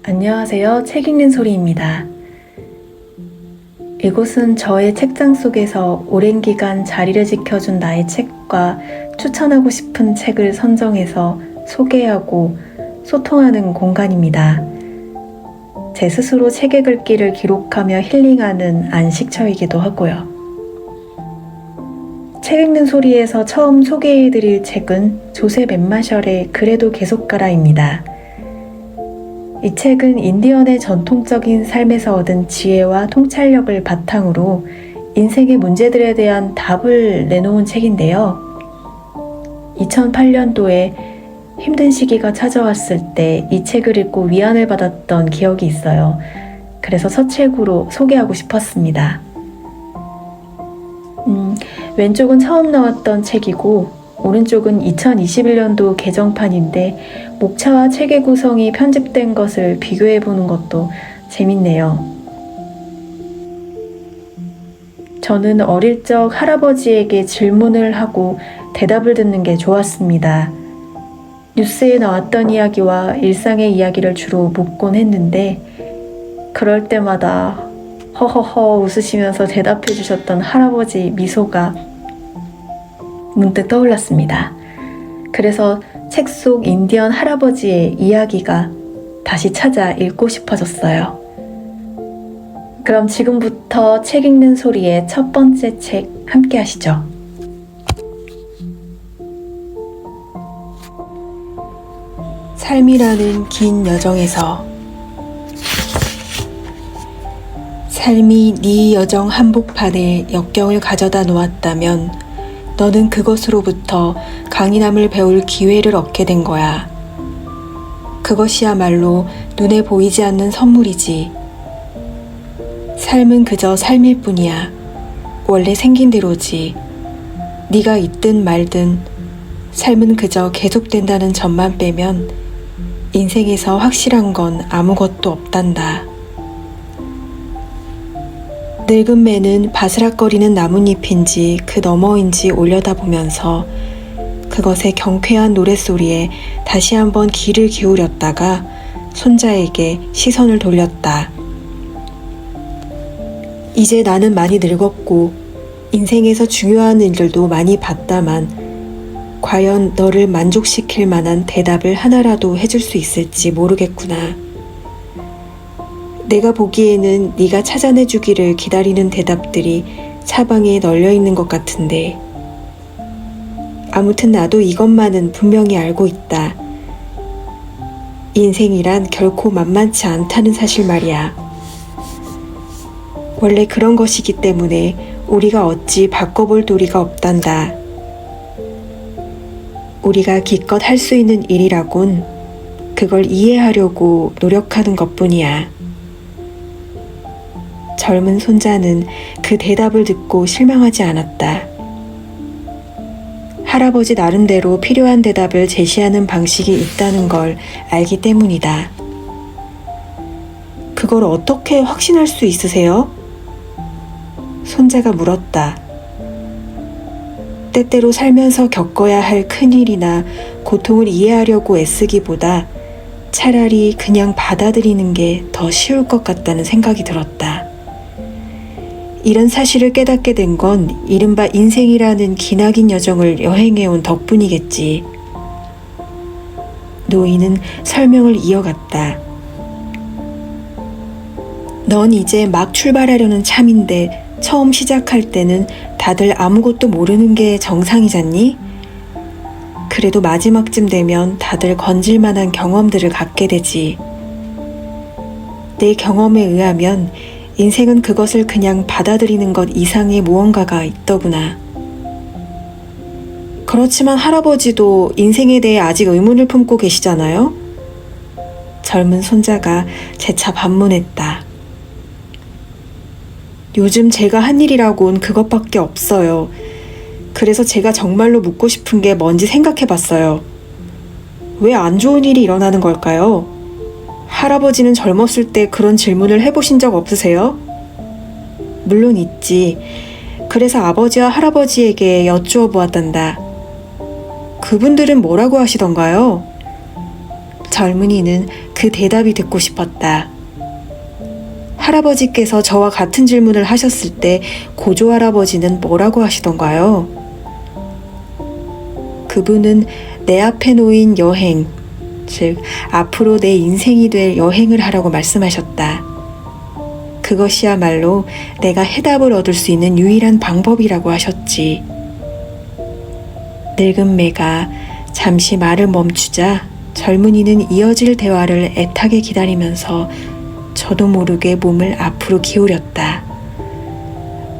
안녕하세요. 책 읽는 소리입니다. 이곳은 저의 책장 속에서 오랜 기간 자리를 지켜준 나의 책과 추천하고 싶은 책을 선정해서 소개하고 소통하는 공간입니다. 제 스스로 책의 글귀를 기록하며 힐링하는 안식처이기도 하고요. 책 읽는 소리에서 처음 소개해드릴 책은 조셉 엠마셜의 그래도 계속 가라입니다. 이 책은 인디언의 전통적인 삶에서 얻은 지혜와 통찰력을 바탕으로 인생의 문제들에 대한 답을 내놓은 책인데요. 2008년도에 힘든 시기가 찾아왔을 때 이 책을 읽고 위안을 받았던 기억이 있어요. 그래서 첫 책으로 소개하고 싶었습니다. 왼쪽은 처음 나왔던 책이고 오른쪽은 2021년도 개정판인데 목차와 책의 구성이 편집된 것을 비교해보는 것도 재밌네요. 저는 어릴 적 할아버지에게 질문을 하고 대답을 듣는 게 좋았습니다. 뉴스에 나왔던 이야기와 일상의 이야기를 주로 묻곤 했는데 그럴 때마다 허허허 웃으시면서 대답해 주셨던 할아버지 미소가 문득 떠올랐습니다. 그래서 책 속 인디언 할아버지의 이야기가 다시 찾아 읽고 싶어졌어요. 그럼 지금부터 책 읽는 소리의 첫 번째 책 함께 하시죠. 삶이라는 긴 여정에서 삶이 네 여정 한복판에 역경을 가져다 놓았다면 너는 그것으로부터 강인함을 배울 기회를 얻게 된 거야. 그것이야말로 눈에 보이지 않는 선물이지. 삶은 그저 삶일 뿐이야. 원래 생긴 대로지. 네가 있든 말든 삶은 그저 계속된다는 점만 빼면 인생에서 확실한 건 아무것도 없단다. 늙은 매는 바스락거리는 나뭇잎인지 그 너머인지 올려다보면서 그것의 경쾌한 노랫소리에 다시 한번 귀를 기울였다가 손자에게 시선을 돌렸다. 이제 나는 많이 늙었고 인생에서 중요한 일들도 많이 봤다만 과연 너를 만족시킬 만한 대답을 하나라도 해줄 수 있을지 모르겠구나. 내가 보기에는 네가 찾아내주기를 기다리는 대답들이 사방에 널려있는 것 같은데 아무튼 나도 이것만은 분명히 알고 있다. 인생이란 결코 만만치 않다는 사실 말이야. 원래 그런 것이기 때문에 우리가 어찌 바꿔볼 도리가 없단다. 우리가 기껏 할 수 있는 일이라곤 그걸 이해하려고 노력하는 것뿐이야. 젊은 손자는 그 대답을 듣고 실망하지 않았다. 할아버지 나름대로 필요한 대답을 제시하는 방식이 있다는 걸 알기 때문이다. 그걸 어떻게 확신할 수 있으세요? 손자가 물었다. 때때로 살면서 겪어야 할 큰일이나 고통을 이해하려고 애쓰기보다 차라리 그냥 받아들이는 게 더 쉬울 것 같다는 생각이 들었다. 이런 사실을 깨닫게 된 건 이른바 인생이라는 기나긴 여정을 여행해온 덕분이겠지. 노인은 설명을 이어갔다. 넌 이제 막 출발하려는 참인데 처음 시작할 때는 다들 아무것도 모르는 게 정상이잖니? 그래도 마지막쯤 되면 다들 건질만한 경험들을 갖게 되지. 내 경험에 의하면 인생은 그것을 그냥 받아들이는 것 이상의 무언가가 있더구나. 그렇지만 할아버지도 인생에 대해 아직 의문을 품고 계시잖아요? 젊은 손자가 재차 반문했다. 요즘 제가 한 일이라곤 그것밖에 없어요. 그래서 제가 정말로 묻고 싶은 게 뭔지 생각해봤어요. 왜 안 좋은 일이 일어나는 걸까요? 할아버지는 젊었을 때 그런 질문을 해보신 적 없으세요? 물론 있지. 그래서 아버지와 할아버지에게 여쭈어 보았단다. 그분들은 뭐라고 하시던가요? 젊은이는 그 대답이 듣고 싶었다. 할아버지께서 저와 같은 질문을 하셨을 때 고조 할아버지는 뭐라고 하시던가요? 그분은 내 앞에 놓인 여행, 즉 앞으로 내 인생이 될 여행을 하라고 말씀하셨다. 그것이야말로 내가 해답을 얻을 수 있는 유일한 방법이라고 하셨지. 늙은 매가 잠시 말을 멈추자 젊은이는 이어질 대화를 애타게 기다리면서 저도 모르게 몸을 앞으로 기울였다.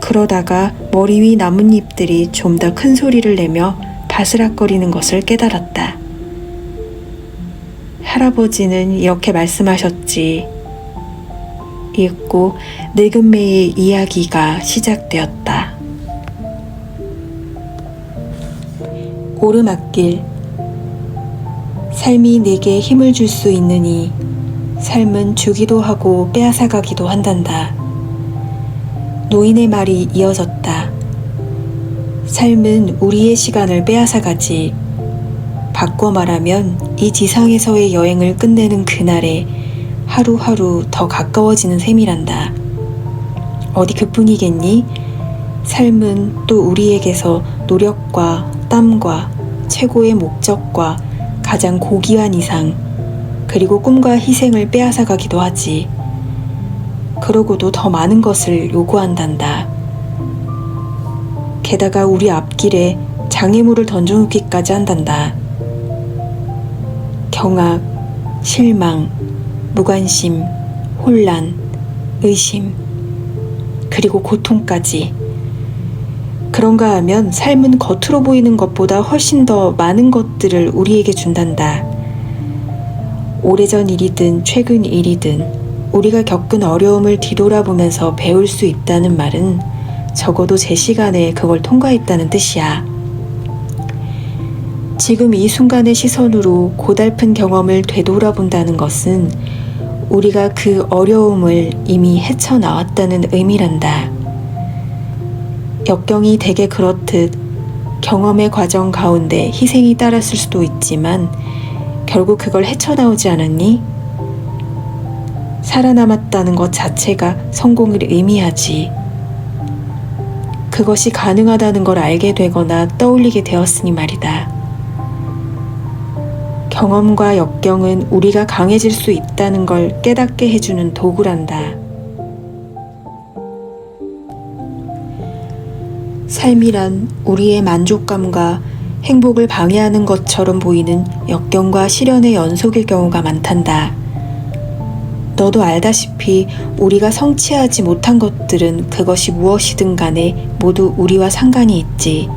그러다가 머리 위 나뭇잎들이 좀 더 큰 소리를 내며 바스락거리는 것을 깨달았다. 할아버지는 이렇게 말씀하셨지. 읽고 늙은 매의 이야기가 시작되었다. 오르막길. 삶이 내게 힘을 줄 수 있느니 삶은 주기도 하고 빼앗아가기도 한단다. 노인의 말이 이어졌다. 삶은 우리의 시간을 빼앗아가지. 바꿔 말하면 이 지상에서의 여행을 끝내는 그날에 하루하루 더 가까워지는 셈이란다. 어디 그뿐이겠니? 삶은 또 우리에게서 노력과 땀과 최고의 목적과 가장 고귀한 이상, 그리고 꿈과 희생을 빼앗아가기도 하지. 그러고도 더 많은 것을 요구한단다. 게다가 우리 앞길에 장애물을 던져놓기까지 한단다. 경악, 실망, 무관심, 혼란, 의심, 그리고 고통까지. 그런가 하면 삶은 겉으로 보이는 것보다 훨씬 더 많은 것들을 우리에게 준단다. 오래전 일이든 최근 일이든 우리가 겪은 어려움을 뒤돌아보면서 배울 수 있다는 말은 적어도 제 시간에 그걸 통과했다는 뜻이야. 지금 이 순간의 시선으로 고달픈 경험을 되돌아본다는 것은 우리가 그 어려움을 이미 헤쳐나왔다는 의미란다. 역경이 대개 그렇듯 경험의 과정 가운데 희생이 따랐을 수도 있지만 결국 그걸 헤쳐나오지 않았니? 살아남았다는 것 자체가 성공을 의미하지. 그것이 가능하다는 걸 알게 되거나 떠올리게 되었으니 말이다. 경험과 역경은 우리가 강해질 수 있다는 걸 깨닫게 해주는 도구란다. 삶이란 우리의 만족감과 행복을 방해하는 것처럼 보이는 역경과 시련의 연속일 경우가 많단다. 너도 알다시피 우리가 성취하지 못한 것들은 그것이 무엇이든 간에 모두 우리와 상관이 있지.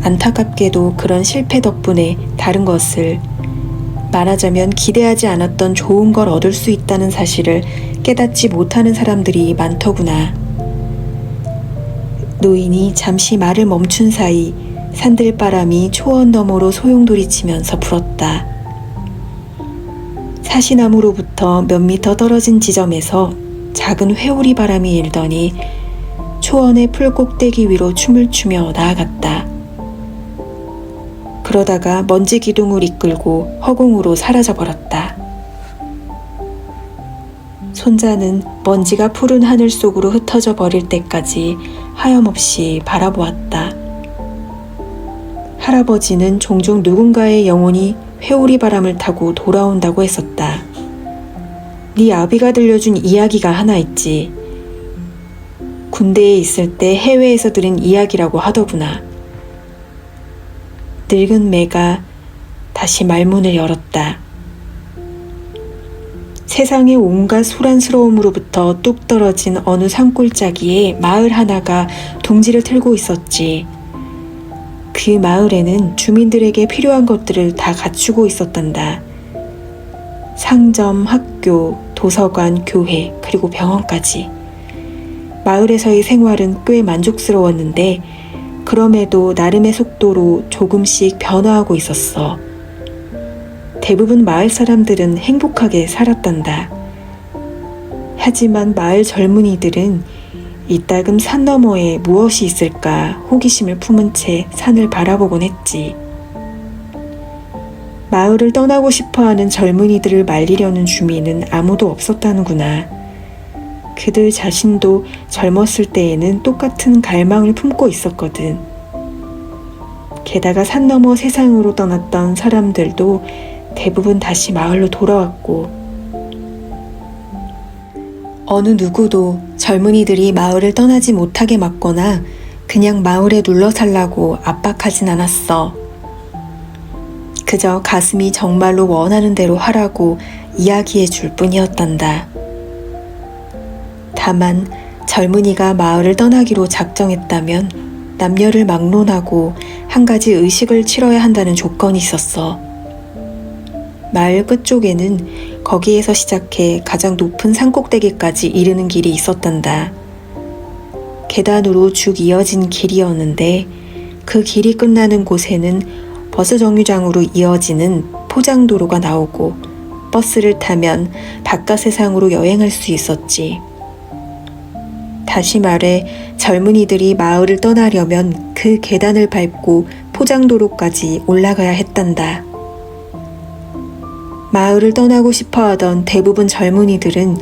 안타깝게도 그런 실패 덕분에 다른 것을, 말하자면 기대하지 않았던 좋은 걸 얻을 수 있다는 사실을 깨닫지 못하는 사람들이 많더구나. 노인이 잠시 말을 멈춘 사이 산들바람이 초원 너머로 소용돌이치면서 불었다. 사시나무로부터 몇 미터 떨어진 지점에서 작은 회오리 바람이 일더니 초원의 풀 꼭대기 위로 춤을 추며 나아갔다. 그러다가 먼지 기둥을 이끌고 허공으로 사라져버렸다. 손자는 먼지가 푸른 하늘 속으로 흩어져 버릴 때까지 하염없이 바라보았다. 할아버지는 종종 누군가의 영혼이 회오리 바람을 타고 돌아온다고 했었다. 네 아비가 들려준 이야기가 하나 있지. 군대에 있을 때 해외에서 들은 이야기라고 하더구나. 늙은 매가 다시 말문을 열었다. 세상의 온갖 소란스러움으로부터 뚝 떨어진 어느 산골짜기에 마을 하나가 둥지를 틀고 있었지. 그 마을에는 주민들에게 필요한 것들을 다 갖추고 있었단다. 상점, 학교, 도서관, 교회, 그리고 병원까지. 마을에서의 생활은 꽤 만족스러웠는데 그럼에도 나름의 속도로 조금씩 변화하고 있었어. 대부분 마을 사람들은 행복하게 살았단다. 하지만 마을 젊은이들은 이따금 산 너머에 무엇이 있을까 호기심을 품은 채 산을 바라보곤 했지. 마을을 떠나고 싶어하는 젊은이들을 말리려는 주민은 아무도 없었다는구나. 그들 자신도 젊었을 때에는 똑같은 갈망을 품고 있었거든. 게다가 산 너머 세상으로 떠났던 사람들도 대부분 다시 마을로 돌아왔고, 어느 누구도 젊은이들이 마을을 떠나지 못하게 막거나 그냥 마을에 눌러 살라고 압박하진 않았어. 그저 가슴이 정말로 원하는 대로 하라고 이야기해 줄 뿐이었단다. 다만 젊은이가 마을을 떠나기로 작정했다면 남녀를 막론하고 한 가지 의식을 치러야 한다는 조건이 있었어. 마을 끝쪽에는 거기에서 시작해 가장 높은 산꼭대기까지 이르는 길이 있었단다. 계단으로 쭉 이어진 길이었는데 그 길이 끝나는 곳에는 버스 정류장으로 이어지는 포장도로가 나오고 버스를 타면 바깥 세상으로 여행할 수 있었지. 다시 말해 젊은이들이 마을을 떠나려면 그 계단을 밟고 포장도로까지 올라가야 했단다. 마을을 떠나고 싶어하던 대부분 젊은이들은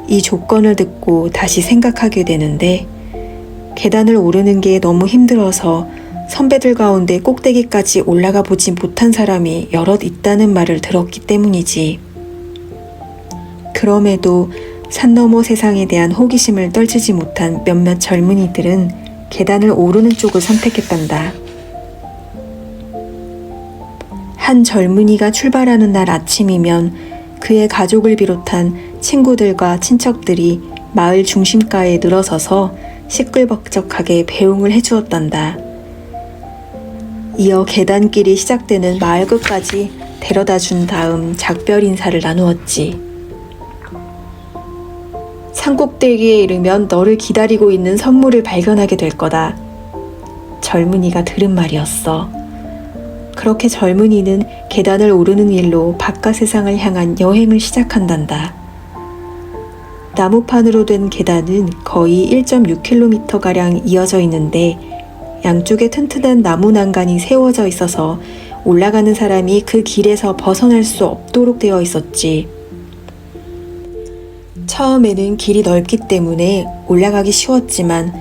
이 조건을 듣고 다시 생각하게 되는데 계단을 오르는 게 너무 힘들어서 선배들 가운데 꼭대기까지 올라가 보지 못한 사람이 여럿 있다는 말을 들었기 때문이지. 그럼에도 산 너머 세상에 대한 호기심을 떨치지 못한 몇몇 젊은이들은 계단을 오르는 쪽을 선택했단다. 한 젊은이가 출발하는 날 아침이면 그의 가족을 비롯한 친구들과 친척들이 마을 중심가에 늘어서서 시끌벅적하게 배웅을 해주었단다. 이어 계단길이 시작되는 마을 끝까지 데려다 준 다음 작별 인사를 나누었지. 산꼭대기에 이르면 너를 기다리고 있는 선물을 발견하게 될 거다. 젊은이가 들은 말이었어. 그렇게 젊은이는 계단을 오르는 일로 바깥 세상을 향한 여행을 시작한단다. 나무판으로 된 계단은 거의 1.6km가량 이어져 있는데 양쪽에 튼튼한 나무 난간이 세워져 있어서 올라가는 사람이 그 길에서 벗어날 수 없도록 되어 있었지. 처음에는 길이 넓기 때문에 올라가기 쉬웠지만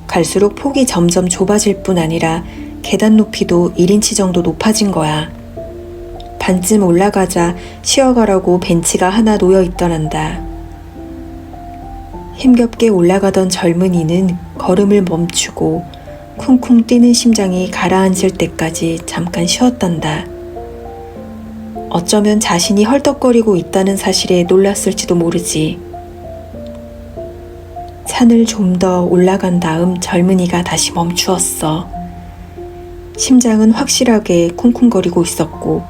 갈수록 폭이 점점 좁아질 뿐 아니라 계단 높이도 1인치 정도 높아진 거야. 반쯤 올라가자 쉬어가라고 벤치가 하나 놓여 있더란다. 힘겹게 올라가던 젊은이는 걸음을 멈추고 쿵쿵 뛰는 심장이 가라앉을 때까지 잠깐 쉬었단다. 어쩌면 자신이 헐떡거리고 있다는 사실에 놀랐을지도 모르지. 산을 좀 더 올라간 다음 젊은이가 다시 멈추었어. 심장은 확실하게 쿵쿵거리고 있었고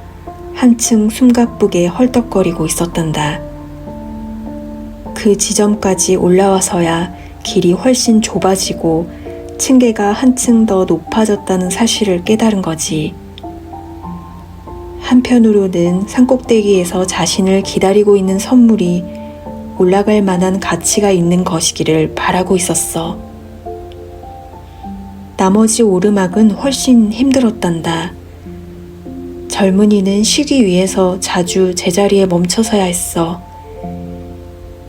한층 숨가쁘게 헐떡거리고 있었단다. 그 지점까지 올라와서야 길이 훨씬 좁아지고 층계가 한층 더 높아졌다는 사실을 깨달은 거지. 한편으로는 산꼭대기에서 자신을 기다리고 있는 선물이 올라갈 만한 가치가 있는 것이기를 바라고 있었어. 나머지 오르막은 훨씬 힘들었단다. 젊은이는 쉬기 위해서 자주 제자리에 멈춰서야 했어.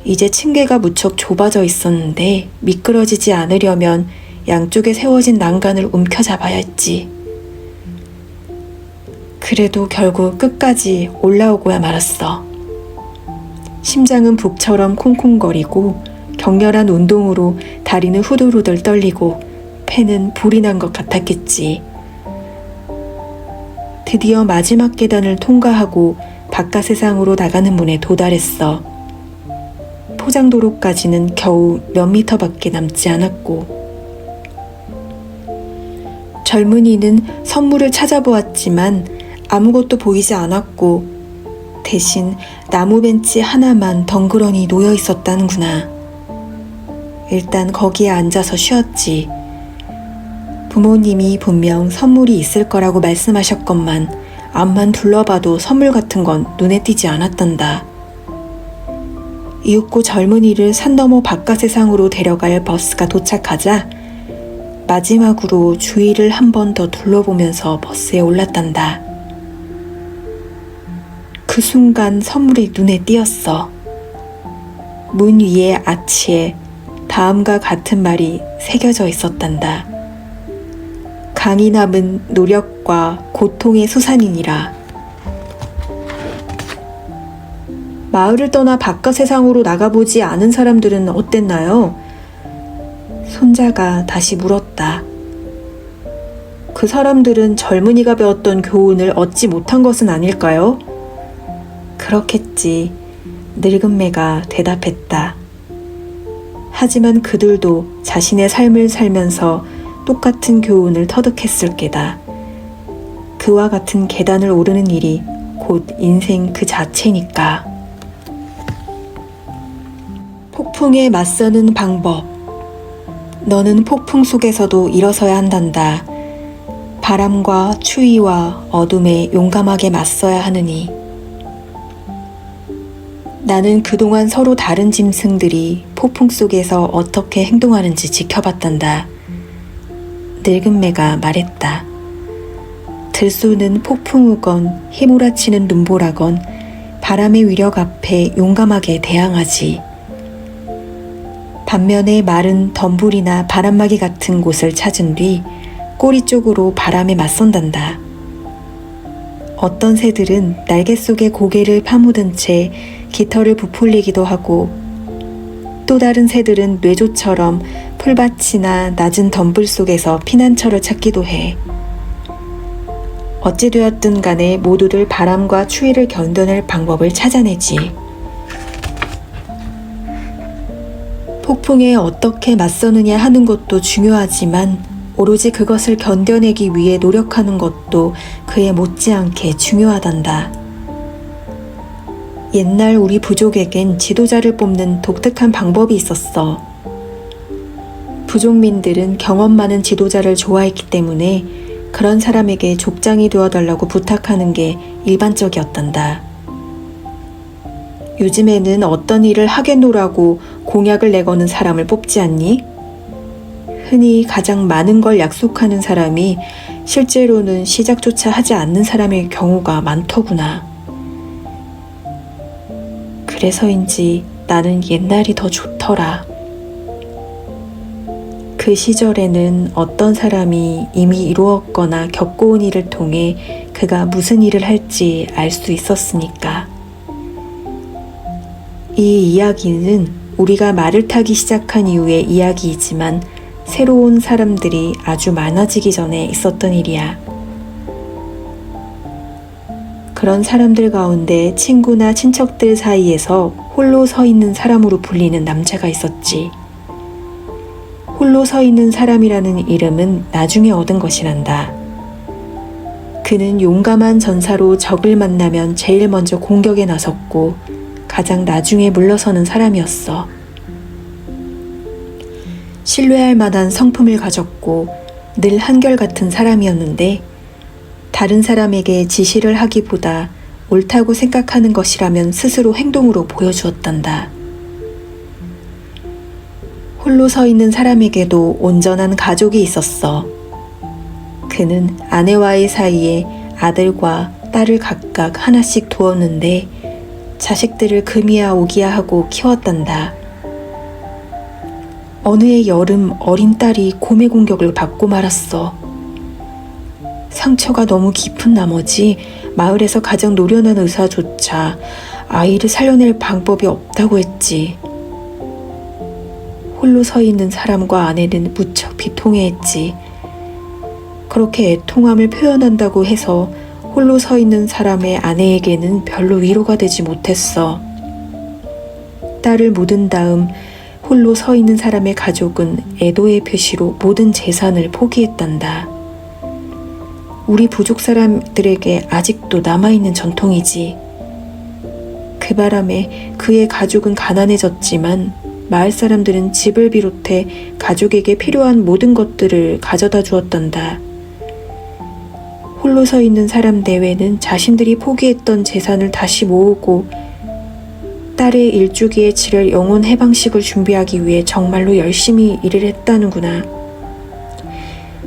이제 층계가 무척 좁아져 있었는데 미끄러지지 않으려면 양쪽에 세워진 난간을 움켜잡아야 했지. 그래도 결국 끝까지 올라오고야 말았어. 심장은 북처럼 콩콩거리고 격렬한 운동으로 다리는 후들후들 떨리고 폐는 불이 난 것 같았겠지. 드디어 마지막 계단을 통과하고 바깥 세상으로 나가는 문에 도달했어. 포장도로까지는 겨우 몇 미터밖에 남지 않았고 젊은이는 선물을 찾아보았지만 아무것도 보이지 않았고 대신 나무 벤치 하나만 덩그러니 놓여 있었다는구나. 일단 거기에 앉아서 쉬었지. 부모님이 분명 선물이 있을 거라고 말씀하셨건만 앞만 둘러봐도 선물 같은 건 눈에 띄지 않았단다. 이윽고 젊은이를 산 너머 바깥 세상으로 데려갈 버스가 도착하자 마지막으로 주위를 한 번 더 둘러보면서 버스에 올랐단다. 그 순간 선물이 눈에 띄었어. 문 위의 아치에 다음과 같은 말이 새겨져 있었단다. 강인함은 노력과 고통의 수산이니라. 마을을 떠나 바깥 세상으로 나가보지 않은 사람들은 어땠나요? 손자가 다시 물었다. 그 사람들은 젊은이가 배웠던 교훈을 얻지 못한 것은 아닐까요? 그렇겠지. 늙은 매가 대답했다. 하지만 그들도 자신의 삶을 살면서 똑같은 교훈을 터득했을 게다. 그와 같은 계단을 오르는 일이 곧 인생 그 자체니까. 폭풍에 맞서는 방법. 너는 폭풍 속에서도 일어서야 한단다. 바람과 추위와 어둠에 용감하게 맞서야 하느니. 나는 그동안 서로 다른 짐승들이 폭풍 속에서 어떻게 행동하는지 지켜봤단다. 늙은 매가 말했다. 들소는 폭풍우건 휘몰아치는 눈보라건 바람의 위력 앞에 용감하게 대항하지. 반면에 마른 덤불이나 바람막이 같은 곳을 찾은 뒤 꼬리 쪽으로 바람에 맞선단다. 어떤 새들은 날개 속에 고개를 파묻은 채 깃털을 부풀리기도 하고 또 다른 새들은 뇌조처럼 풀밭이나 낮은 덤불 속에서 피난처를 찾기도 해. 어찌되었든 간에 모두들 바람과 추위를 견뎌낼 방법을 찾아내지. 폭풍에 어떻게 맞서느냐 하는 것도 중요하지만 오로지 그것을 견뎌내기 위해 노력하는 것도 그에 못지않게 중요하단다. 옛날 우리 부족에겐 지도자를 뽑는 독특한 방법이 있었어. 부족민들은 경험 많은 지도자를 좋아했기 때문에 그런 사람에게 족장이 되어달라고 부탁하는 게 일반적이었단다. 요즘에는 어떤 일을 하겠노라고 공약을 내거는 사람을 뽑지 않니? 흔히 가장 많은 걸 약속하는 사람이 실제로는 시작조차 하지 않는 사람의 경우가 많더구나. 그래서인지 나는 옛날이 더 좋더라. 그 시절에는 어떤 사람이 이미 이루었거나 겪어온 일을 통해 그가 무슨 일을 할지 알 수 있었으니까. 이 이야기는 우리가 말을 타기 시작한 이후의 이야기이지만 새로운 사람들이 아주 많아지기 전에 있었던 일이야. 그런 사람들 가운데 친구나 친척들 사이에서 홀로 서 있는 사람으로 불리는 남자가 있었지. 홀로 서 있는 사람이라는 이름은 나중에 얻은 것이란다. 그는 용감한 전사로 적을 만나면 제일 먼저 공격에 나섰고 가장 나중에 물러서는 사람이었어. 신뢰할 만한 성품을 가졌고 늘 한결같은 사람이었는데 다른 사람에게 지시를 하기보다 옳다고 생각하는 것이라면 스스로 행동으로 보여주었단다. 홀로 서 있는 사람에게도 온전한 가족이 있었어. 그는 아내와의 사이에 아들과 딸을 각각 하나씩 두었는데 자식들을 금이야 오기야 하고 키웠단다. 어느 해 여름 어린 딸이 곰의 공격을 받고 말았어. 상처가 너무 깊은 나머지 마을에서 가장 노련한 의사조차 아이를 살려낼 방법이 없다고 했지. 홀로 서 있는 사람과 아내는 무척 비통해했지. 그렇게 애통함을 표현한다고 해서 홀로 서 있는 사람의 아내에게는 별로 위로가 되지 못했어. 딸을 묻은 다음 홀로 서 있는 사람의 가족은 애도의 표시로 모든 재산을 포기했단다. 우리 부족 사람들에게 아직도 남아있는 전통이지. 그 바람에 그의 가족은 가난해졌지만 마을 사람들은 집을 비롯해 가족에게 필요한 모든 것들을 가져다 주었단다. 홀로 서 있는 사람 내외는 자신들이 포기했던 재산을 다시 모으고 딸의 일주기에 치를 영혼 해방식을 준비하기 위해 정말로 열심히 일을 했다는구나.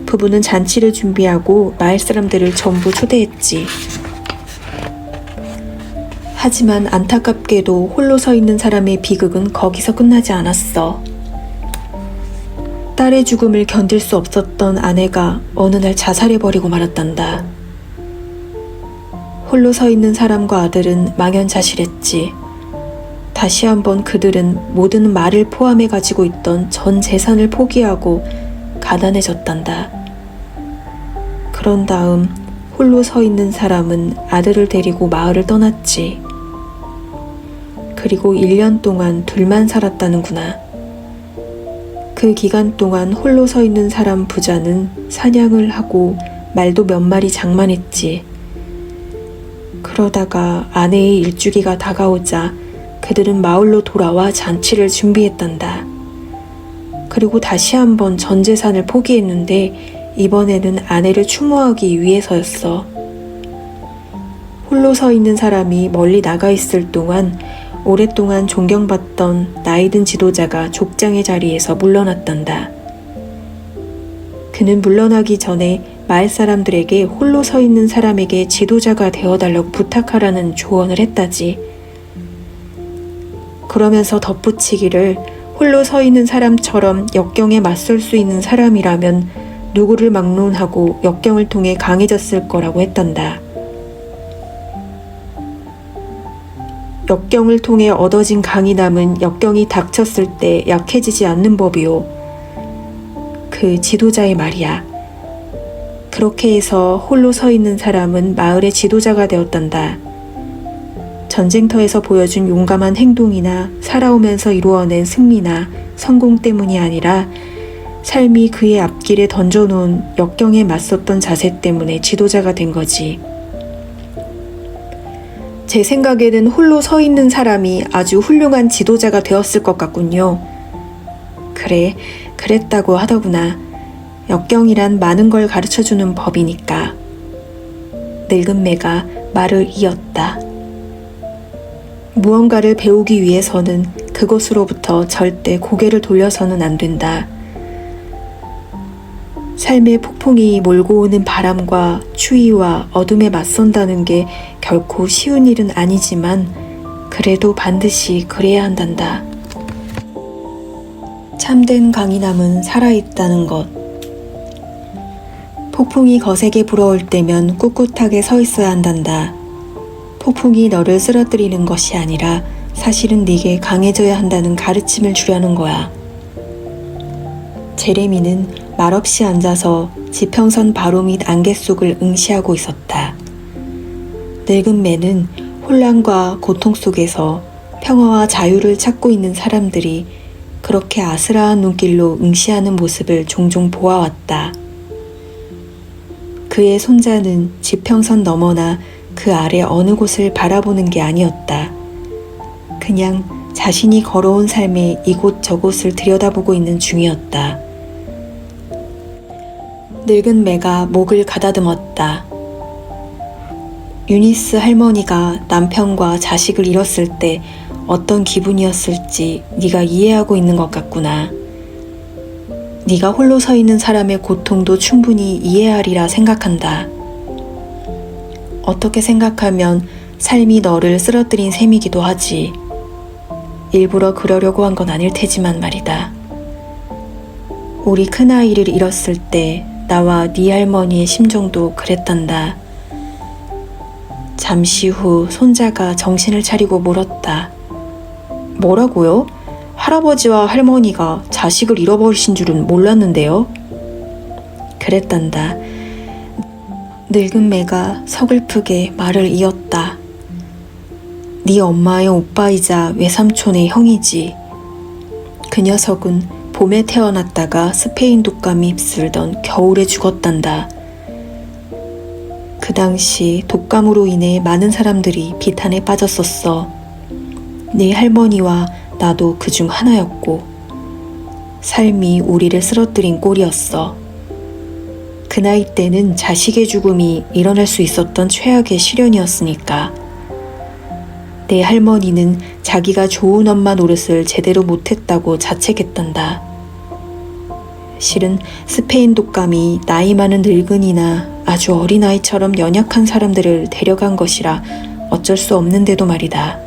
부부는 잔치를 준비하고 마을 사람들을 전부 초대했지. 하지만 안타깝게도 홀로 서 있는 사람의 비극은 거기서 끝나지 않았어. 딸의 죽음을 견딜 수 없었던 아내가 어느 날 자살해버리고 말았단다. 홀로 서 있는 사람과 아들은 망연자실했지. 다시 한번 그들은 모든 말을 포함해 가지고 있던 전 재산을 포기하고 가난해졌단다. 그런 다음 홀로 서 있는 사람은 아들을 데리고 마을을 떠났지. 그리고 1년 동안 둘만 살았다는구나. 그 기간 동안 홀로 서 있는 사람 부자는 사냥을 하고 말도 몇 마리 장만했지. 그러다가 아내의 일주기가 다가오자 그들은 마을로 돌아와 잔치를 준비했단다. 그리고 다시 한번 전 재산을 포기했는데 이번에는 아내를 추모하기 위해서였어. 홀로 서 있는 사람이 멀리 나가 있을 동안 오랫동안 존경받던 나이든 지도자가 족장의 자리에서 물러났단다. 그는 물러나기 전에 마을 사람들에게 홀로 서 있는 사람에게 지도자가 되어달라고 부탁하라는 조언을 했다지. 그러면서 덧붙이기를 홀로 서 있는 사람처럼 역경에 맞설 수 있는 사람이라면 누구를 막론하고 역경을 통해 강해졌을 거라고 했단다. 역경을 통해 얻어진 강인함은 역경이 닥쳤을 때 약해지지 않는 법이요. 그 지도자의 말이야. 그렇게 해서 홀로 서 있는 사람은 마을의 지도자가 되었단다. 전쟁터에서 보여준 용감한 행동이나 살아오면서 이루어낸 승리나 성공 때문이 아니라 삶이 그의 앞길에 던져놓은 역경에 맞섰던 자세 때문에 지도자가 된 거지. 제 생각에는 홀로 서 있는 사람이 아주 훌륭한 지도자가 되었을 것 같군요. 그래, 그랬다고 하더구나. 역경이란 많은 걸 가르쳐주는 법이니까. 늙은 매가 말을 이었다. 무언가를 배우기 위해서는 그것으로부터 절대 고개를 돌려서는 안 된다. 삶의 폭풍이 몰고 오는 바람과 추위와 어둠에 맞선다는 게 결코 쉬운 일은 아니지만 그래도 반드시 그래야 한단다. 참된 강인함은 살아있다는 것. 폭풍이 거세게 불어올 때면 꿋꿋하게 서 있어야 한단다. 폭풍이 너를 쓰러뜨리는 것이 아니라 사실은 네게 강해져야 한다는 가르침을 주려는 거야. 제레미는 말없이 앉아서 지평선 바로 밑 안개 속을 응시하고 있었다. 늙은 매는 혼란과 고통 속에서 평화와 자유를 찾고 있는 사람들이 그렇게 아스라한 눈길로 응시하는 모습을 종종 보아왔다. 그의 손자는 지평선 너머나 그 아래 어느 곳을 바라보는 게 아니었다. 그냥 자신이 걸어온 삶의 이곳저곳을 들여다보고 있는 중이었다. 늙은 매가 목을 가다듬었다. 유니스 할머니가 남편과 자식을 잃었을 때 어떤 기분이었을지 네가 이해하고 있는 것 같구나. 네가 홀로 서 있는 사람의 고통도 충분히 이해하리라 생각한다. 어떻게 생각하면 삶이 너를 쓰러뜨린 셈이기도 하지. 일부러 그러려고 한 건 아닐 테지만 말이다. 우리 큰아이를 잃었을 때 나와 네 할머니의 심정도 그랬단다. 잠시 후 손자가 정신을 차리고 물었다. 뭐라고요? 할아버지와 할머니가 자식을 잃어버리신 줄은 몰랐는데요. 그랬단다. 늙은 매가 서글프게 말을 이었다. 네 엄마의 오빠이자 외삼촌의 형이지. 그 녀석은 봄에 태어났다가 스페인 독감이 휩쓸던 겨울에 죽었단다. 그 당시 독감으로 인해 많은 사람들이 비탄에 빠졌었어. 네 할머니와 나도 그중 하나였고 삶이 우리를 쓰러뜨린 꼴이었어. 그 나이 때는 자식의 죽음이 일어날 수 있었던 최악의 시련이었으니까. 내 할머니는 자기가 좋은 엄마 노릇을 제대로 못했다고 자책했단다. 실은 스페인 독감이 나이 많은 늙은이나 아주 어린아이처럼 연약한 사람들을 데려간 것이라 어쩔 수 없는데도 말이다.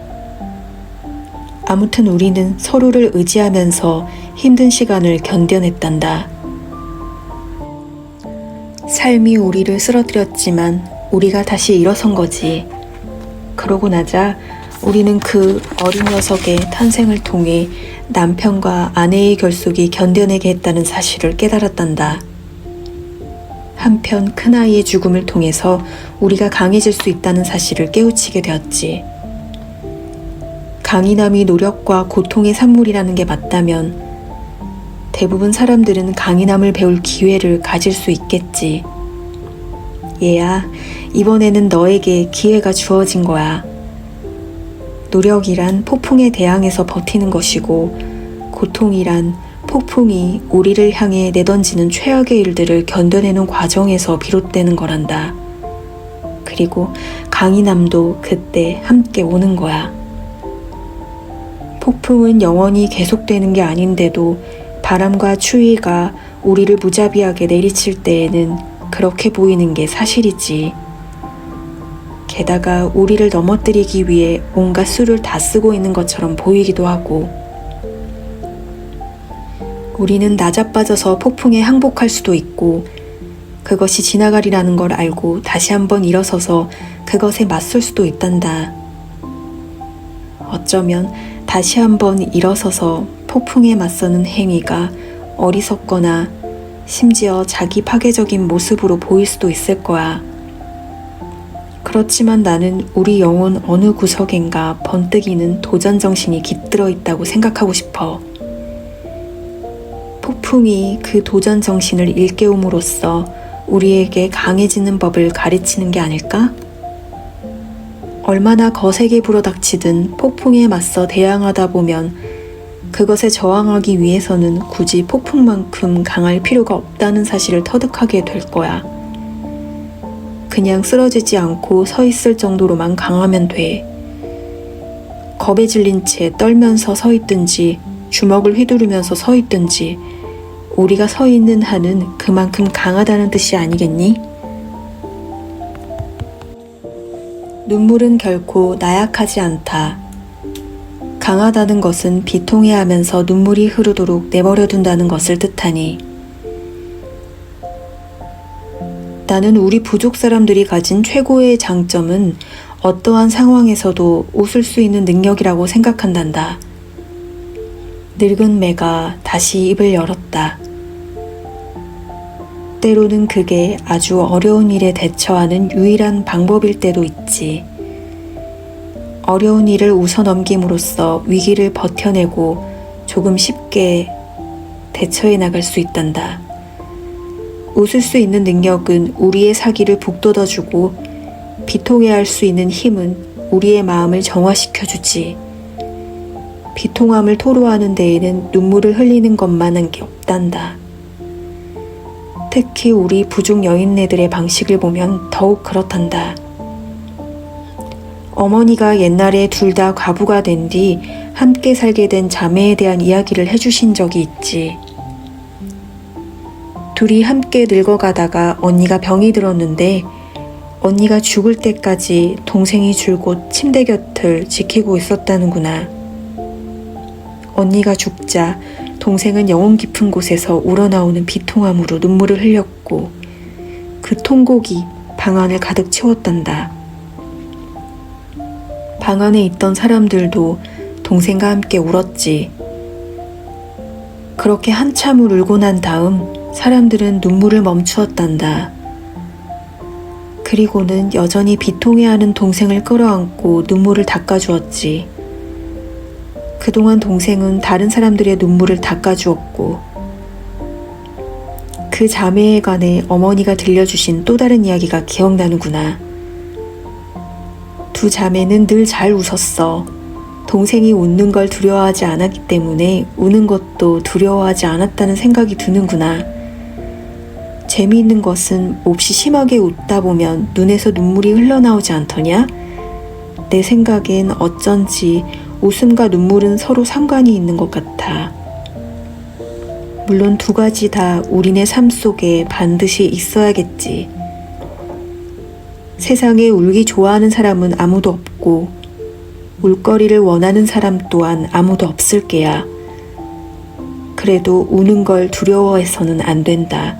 아무튼 우리는 서로를 의지하면서 힘든 시간을 견뎌냈단다. 삶이 우리를 쓰러뜨렸지만 우리가 다시 일어선 거지. 그러고 나자 우리는 그 어린 녀석의 탄생을 통해 남편과 아내의 결속이 견뎌내게 했다는 사실을 깨달았단다. 한편 큰아이의 죽음을 통해서 우리가 강해질 수 있다는 사실을 깨우치게 되었지. 강인함이 노력과 고통의 산물이라는 게 맞다면 대부분 사람들은 강인함을 배울 기회를 가질 수 있겠지. 얘야, 이번에는 너에게 기회가 주어진 거야. 노력이란 폭풍에 대항해서 버티는 것이고, 고통이란 폭풍이 우리를 향해 내던지는 최악의 일들을 견뎌내는 과정에서 비롯되는 거란다. 그리고 강인함도 그때 함께 오는 거야. 폭풍은 영원히 계속되는 게 아닌데도 바람과 추위가 우리를 무자비하게 내리칠 때에는 그렇게 보이는 게 사실이지. 게다가 우리를 넘어뜨리기 위해 온갖 수를 다 쓰고 있는 것처럼 보이기도 하고. 우리는 나자빠져서 폭풍에 항복할 수도 있고, 그것이 지나가리라는 걸 알고 다시 한번 일어서서 그것에 맞설 수도 있단다. 어쩌면 다시 한번 일어서서 폭풍에 맞서는 행위가 어리석거나 심지어 자기 파괴적인 모습으로 보일 수도 있을 거야. 그렇지만 나는 우리 영혼 어느 구석엔가 번뜩이는 도전 정신이 깃들어 있다고 생각하고 싶어. 폭풍이 그 도전 정신을 일깨움으로써 우리에게 강해지는 법을 가르치는 게 아닐까? 얼마나 거세게 불어닥치든 폭풍에 맞서 대항하다 보면 그것에 저항하기 위해서는 굳이 폭풍만큼 강할 필요가 없다는 사실을 터득하게 될 거야. 그냥 쓰러지지 않고 서 있을 정도로만 강하면 돼. 겁에 질린 채 떨면서 서 있든지 주먹을 휘두르면서 서 있든지 우리가 서 있는 한은 그만큼 강하다는 뜻이 아니겠니? 눈물은 결코 나약하지 않다. 강하다는 것은 비통해하면서 눈물이 흐르도록 내버려둔다는 것을 뜻하니. 나는 우리 부족 사람들이 가진 최고의 장점은 어떠한 상황에서도 웃을 수 있는 능력이라고 생각한단다. 늙은 매가 다시 입을 열었다. 때로는 그게 아주 어려운 일에 대처하는 유일한 방법일 때도 있지. 어려운 일을 웃어넘김으로써 위기를 버텨내고 조금 쉽게 대처해 나갈 수 있단다. 웃을 수 있는 능력은 우리의 사기를 북돋아주고 비통해할 수 있는 힘은 우리의 마음을 정화시켜주지. 비통함을 토로하는 데에는 눈물을 흘리는 것만한 게 없단다. 특히 우리 부족 여인네들의 방식을 보면 더욱 그렇단다. 어머니가 옛날에 둘 다 과부가 된 뒤 함께 살게 된 자매에 대한 이야기를 해주신 적이 있지. 둘이 함께 늙어가다가 언니가 병이 들었는데 언니가 죽을 때까지 동생이 줄곧 침대 곁을 지키고 있었다는구나. 언니가 죽자 동생은 영혼 깊은 곳에서 우러나오는 비통함으로 눈물을 흘렸고 그 통곡이 방 안을 가득 채웠단다. 방 안에 있던 사람들도 동생과 함께 울었지. 그렇게 한참을 울고 난 다음 사람들은 눈물을 멈추었단다. 그리고는 여전히 비통해하는 동생을 끌어안고 눈물을 닦아주었지. 그동안 동생은 다른 사람들의 눈물을 닦아주었고 그 자매에 관해 어머니가 들려주신 또 다른 이야기가 기억나는구나. 두 자매는 늘 잘 웃었어. 동생이 웃는 걸 두려워하지 않았기 때문에 우는 것도 두려워하지 않았다는 생각이 드는구나. 재미있는 것은 몹시 심하게 웃다 보면 눈에서 눈물이 흘러나오지 않더냐? 내 생각엔 어쩐지 웃음과 눈물은 서로 상관이 있는 것 같아. 물론 두 가지 다 우리네 삶 속에 반드시 있어야겠지. 세상에 울기 좋아하는 사람은 아무도 없고 없고 울거리를 원하는 사람 또한 아무도 없을 게야. 그래도 우는 걸 두려워해서는 안 된다.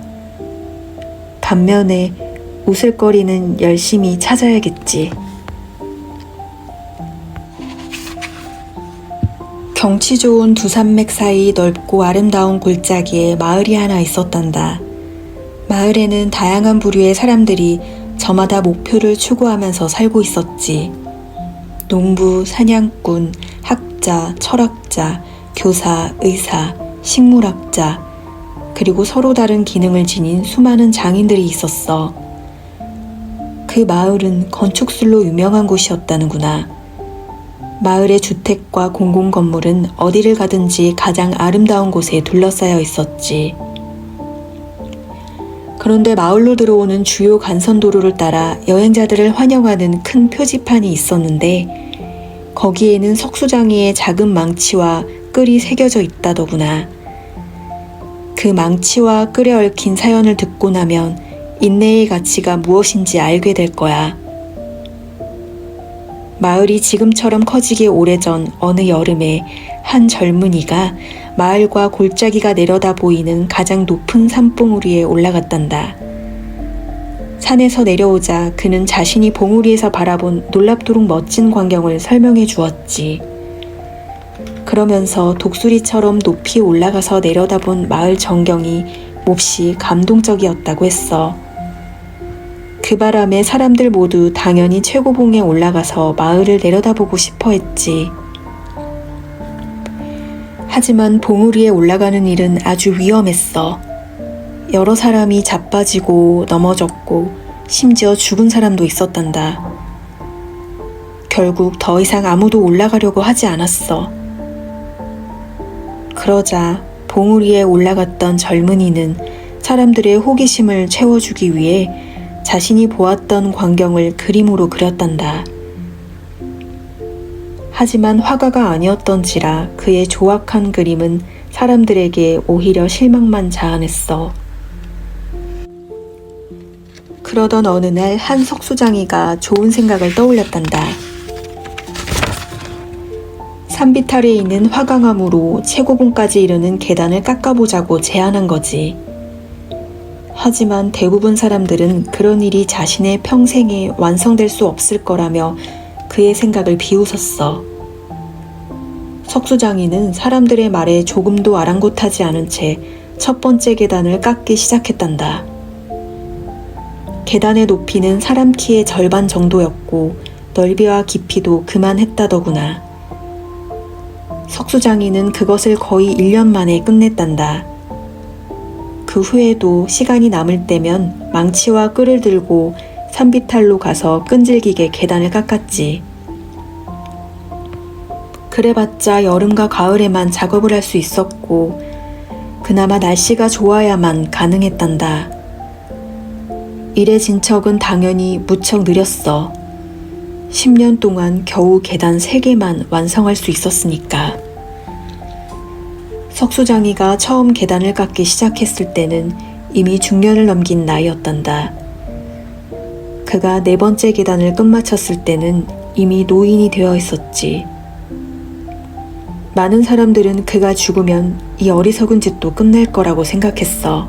반면에 웃을 거리는 열심히 찾아야겠지. 경치 좋은 두 산맥 사이 넓고 아름다운 골짜기에 마을이 하나 있었단다. 마을에는 다양한 부류의 사람들이 저마다 목표를 추구하면서 살고 있었지. 농부, 사냥꾼, 학자, 철학자, 교사, 의사, 식물학자, 그리고 서로 다른 기능을 지닌 수많은 장인들이 있었어. 그 마을은 건축술로 유명한 곳이었다는구나. 마을의 주택과 공공건물은 어디를 가든지 가장 아름다운 곳에 둘러싸여 있었지. 그런데 마을로 들어오는 주요 간선도로를 따라 여행자들을 환영하는 큰 표지판이 있었는데 거기에는 석수장이의 작은 망치와 끌이 새겨져 있다더구나. 그 망치와 끌에 얽힌 사연을 듣고 나면 인내의 가치가 무엇인지 알게 될 거야. 마을이 지금처럼 커지기 오래전 어느 여름에 한 젊은이가 마을과 골짜기가 내려다 보이는 가장 높은 산봉우리에 올라갔단다. 산에서 내려오자 그는 자신이 봉우리에서 바라본 놀랍도록 멋진 광경을 설명해 주었지. 그러면서 독수리처럼 높이 올라가서 내려다본 마을 전경이 몹시 감동적이었다고 했어. 그 바람에 사람들 모두 당연히 최고봉에 올라가서 마을을 내려다보고 싶어 했지. 하지만 봉우리에 올라가는 일은 아주 위험했어. 여러 사람이 자빠지고 넘어졌고 심지어 죽은 사람도 있었단다. 결국 더 이상 아무도 올라가려고 하지 않았어. 그러자 봉우리에 올라갔던 젊은이는 사람들의 호기심을 채워주기 위해 자신이 보았던 광경을 그림으로 그렸단다. 하지만 화가가 아니었던지라 그의 조악한 그림은 사람들에게 오히려 실망만 자아냈어. 그러던 어느 날 한 석수장이가 좋은 생각을 떠올렸단다. 산비탈에 있는 화강암으로 최고봉까지 이르는 계단을 깎아보자고 제안한 거지. 하지만 대부분 사람들은 그런 일이 자신의 평생에 완성될 수 없을 거라며 그의 생각을 비웃었어. 석수장이는 사람들의 말에 조금도 아랑곳하지 않은 채 첫 번째 계단을 깎기 시작했단다. 계단의 높이는 사람 키의 절반 정도였고 넓이와 깊이도 그만했다더구나. 석수장이는 그것을 거의 1년 만에 끝냈단다. 그 후에도 시간이 남을 때면 망치와 끌을 들고 산비탈로 가서 끈질기게 계단을 깎았지. 그래봤자 여름과 가을에만 작업을 할 수 있었고 그나마 날씨가 좋아야만 가능했단다. 일의 진척은 당연히 무척 느렸어. 10년 동안 겨우 계단 3개만 완성할 수 있었으니까. 석수장이가 처음 계단을 깎기 시작했을 때는 이미 중년을 넘긴 나이였단다. 그가 4번째 계단을 끝마쳤을 때는 이미 노인이 되어 있었지. 많은 사람들은 그가 죽으면 이 어리석은 짓도 끝낼 거라고 생각했어.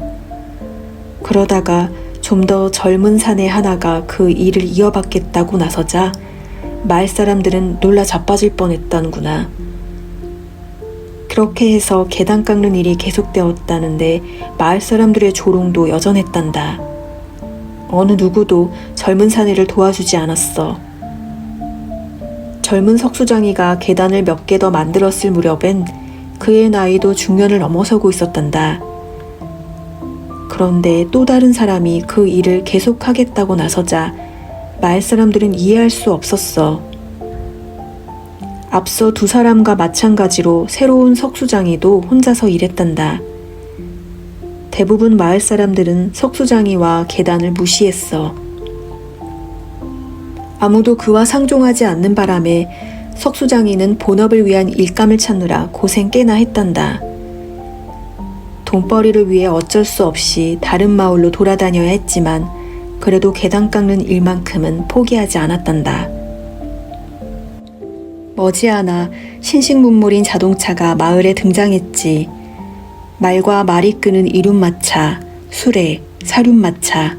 그러다가 좀 더 젊은 사내 하나가 그 일을 이어받겠다고 나서자 마을 사람들은 놀라 자빠질 뻔했다는구나. 그렇게 해서 계단 깎는 일이 계속되었다는데 마을 사람들의 조롱도 여전했단다. 어느 누구도 젊은 사내를 도와주지 않았어. 젊은 석수장이가 계단을 몇 개 더 만들었을 무렵엔 그의 나이도 중년을 넘어서고 있었단다. 그런데 또 다른 사람이 그 일을 계속하겠다고 나서자 마을 사람들은 이해할 수 없었어. 앞서 두 사람과 마찬가지로 새로운 석수장이도 혼자서 일했단다. 대부분 마을 사람들은 석수장이와 계단을 무시했어. 아무도 그와 상종하지 않는 바람에 석수장이는 본업을 위한 일감을 찾느라 고생 꽤나 했단다. 돈벌이를 위해 어쩔 수 없이 다른 마을로 돌아다녀야 했지만 그래도 계단 깎는 일만큼은 포기하지 않았단다. 머지않아 신식문물인 자동차가 마을에 등장했지. 말과 말이 끄는 이륜마차, 수레, 사륜마차,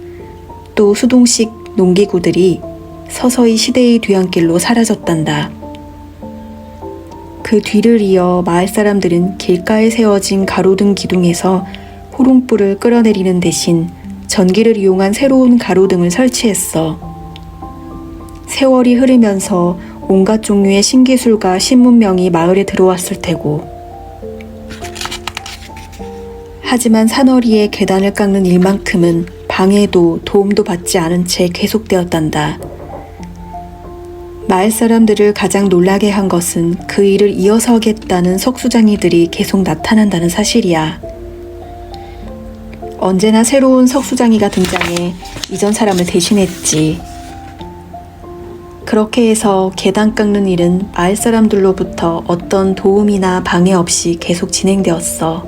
또 수동식 농기구들이 서서히 시대의 뒤안길로 사라졌단다. 그 뒤를 이어 마을 사람들은 길가에 세워진 가로등 기둥에서 호롱불을 끌어내리는 대신 전기를 이용한 새로운 가로등을 설치했어. 세월이 흐르면서 온갖 종류의 신기술과 신문명이 마을에 들어왔을 테고. 하지만 산허리에 계단을 깎는 일만큼은 방해도 도움도 받지 않은 채 계속되었단다. 마을 사람들을 가장 놀라게 한 것은 그 일을 이어서 하겠다는 석수장이들이 계속 나타난다는 사실이야. 언제나 새로운 석수장이가 등장해 이전 사람을 대신했지. 그렇게 해서 계단 깎는 일은 마을 사람들로부터 어떤 도움이나 방해 없이 계속 진행되었어.